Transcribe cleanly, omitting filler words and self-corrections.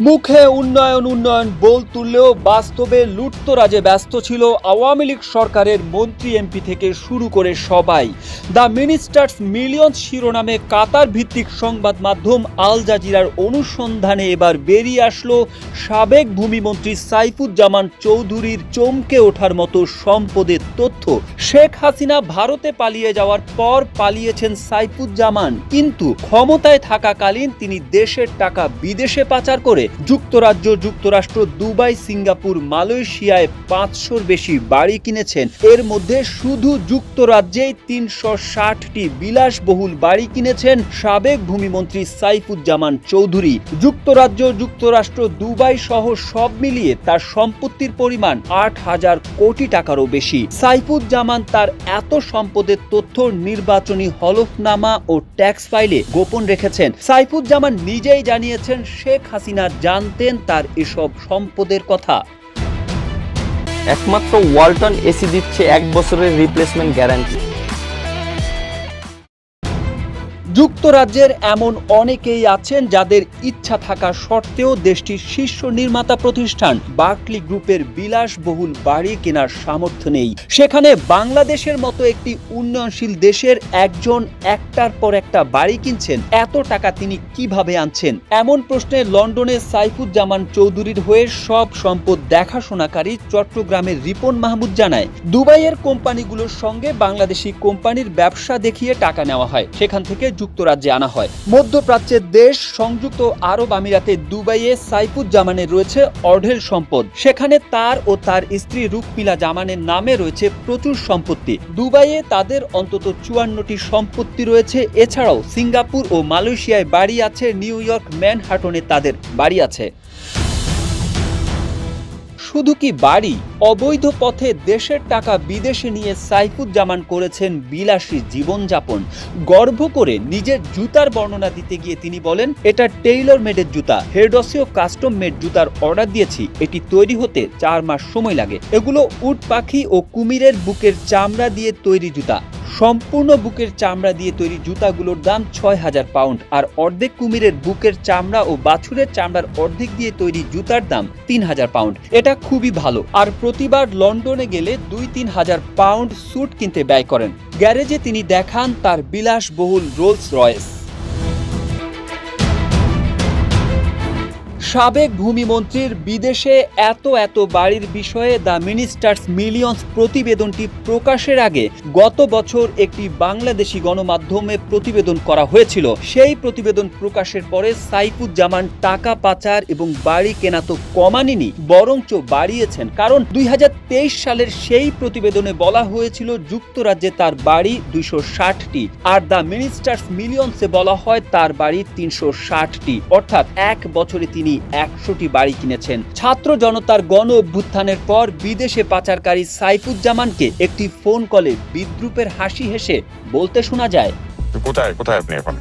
মুখে উন্নয়ন উন্নয়ন বল তুললেও বাস্তবে লুটতরাজে ব্যস্ত ছিল আওয়ামী লীগ সরকারের মন্ত্রী এমপি থেকে শুরু করে সবাই। দ্য মিনিস্টার্স মিলিয়ন শিরোনামে কাতার ভিত্তিক সংবাদ মাধ্যম আল জাজিরার অনুসন্ধানে এবার বেরিয়ে আসলো সাবেক ভূমিমন্ত্রী সাইফুজ্জামান চৌধুরীর চমকে ওঠার মতো সম্পদের তথ্য। শেখ হাসিনা ভারতে পালিয়ে যাওয়ার পর পালিয়েছেন সাইফুজ্জামান, কিন্তু ক্ষমতায় থাকাকালীন তিনি দেশের টাকা বিদেশে পাচার করে যুক্তরাজ্য, যুক্তরাষ্ট্র, দুবাই, সিঙ্গাপুর, মালয়েশিয়ায় 500-র বেশি বাড়ি কিনেছেন। এর মধ্যে শুধু যুক্তরাজ্যেই 360টি বিলাসবহুল বাড়ি কিনেছেন সাবেক ভূমিমন্ত্রী সাইফুজ্জামান চৌধুরী। যুক্তরাজ্য, যুক্তরাষ্ট্র, দুবাই সহ সব মিলিয়ে তার সম্পত্তির পরিমাণ 8,000 কোটি টাকারও বেশি। সাইফুজ্জামান তার এত সম্পদের তথ্য নির্বাচনী হলফনামা ও ট্যাক্স ফাইলে গোপন রেখেছেন। সাইফুজ্জামান নিজেই জানিয়েছেন শেখ হাসিনা জানতেন তার এসব সম্পদের কথা। একমাত্র ওয়ালটন এসি দিচ্ছে 1 বছরের রিপ্লেসমেন্ট গ্যারান্টি। যুক্তরাজ্যের এমন অনেকেই আছেন যাদের ইচ্ছা থাকা সত্ত্বেও দেশটির শীর্ষ নির্মাতা প্রতিষ্ঠান বার্কলি গ্রুপের বিলাসবহুল বাড়ি কেনার সামর্থ্য নেই। সেখানে বাংলাদেশের মতো একটি উন্নয়নশীল দেশের একজন একটার পর একটা বাড়ি কিনছেন। এত টাকা তিনি কিভাবে আনছেন? এমন প্রশ্নে লন্ডনে সাইফুজ্জামান চৌধুরীর হয়ে সব সম্পদ দেখাশোনাকারী চট্টগ্রামের রিপন মাহমুদ জানায়, দুবাইয়ের কোম্পানিগুলোর সঙ্গে বাংলাদেশি কোম্পানির ব্যবসা দেখিয়ে টাকা নেওয়া হয়, সেখান থেকে যুক্তরাজ্যে আনা হয়। মধ্যপ্রাচ্যের দেশ সংযুক্ত আরব আমিরাতে দুবাইয়ে সাইফুজ্জামানের রয়েছে অঢেল সম্পদ। সেখানে তার ও তার স্ত্রী রুকমিলা জামানের নামে রয়েছে প্রচুর সম্পত্তি। দুবাইয়ে তাদের অন্তত 54টি সম্পত্তি রয়েছে। এছাড়াও সিঙ্গাপুর ও মালয়েশিয়ায় বাড়ি আছে, নিউ ইয়র্ক, ম্যানহাটনে তাদের বাড়ি আছে। শুধু কি বাড়ি, অবৈধ পথে দেশের টাকা বিদেশে নিয়ে সাইফুজ্জামান করেছেন বিলাসী জীবনযাপন। গর্ব করে নিজের জুতার বর্ণনা দিতে গিয়ে তিনি বলেন, এটা টেইলর মেডের জুতা, হেরডসীয় কাস্টম মেড জুতার অর্ডার দিয়েছি, এটি তৈরি হতে 4 মাস সময় লাগে। এগুলো উট পাখি ও কুমিরের বুকের চামড়া দিয়ে তৈরি জুতা। সম্পূর্ণ বুকের চামড়া দিয়ে তৈরি জুতাগুলোর দাম 6,000 পাউন্ড, আর অর্ধেক কুমিরের বুকের চামড়া ও বাছুরের চামড়ার অর্ধেক দিয়ে তৈরি জুতার দাম 3,000 পাউন্ড। এটা খুবই ভালো। আর প্রতিবার লন্ডনে গেলে 2-3 হাজার পাউন্ড স্যুট কিনতে ব্যয় করেন। গ্যারেজে তিনি দেখান তার বিলাসবহুল রোলস রয়েস। সাবেক ভূমিমন্ত্রীর বিদেশে এত বাড়ির বিষয়ে দ্য মিনিস্টার্স মিলিয়ন্স প্রতিবেদনটি প্রকাশের আগে গত বছর একটি বাংলাদেশি গণমাধ্যমে প্রতিবেদন করা হয়েছিল। সেই প্রতিবেদন প্রকাশের পরে সাইফুজ্জামান টাকা পাচার এবং বাড়ি কেনা তো কমাননি, বরঞ্চ বাড়িয়েছেন। কারণ 2023 সালের সেই প্রতিবেদনে বলা হয়েছিল যুক্তরাজ্যে তার বাড়ি 260টি, আর দ্য মিনিস্টার্স মিলিয়ন্সে বলা হয় তার বাড়ি 360টি। অর্থাৎ 1 বছরে তিনি 100টি বাড়ি কিনেছেন। ছাত্র জনতার গণ অভ্যুত্থানের পর বিদেশে পাচারকারী সাইফুজ্জামানকে একটি ফোন কলে বিদ্রূপের হাসি হেসে বলতে শোনা যায়, কোথায় আপনি এখন?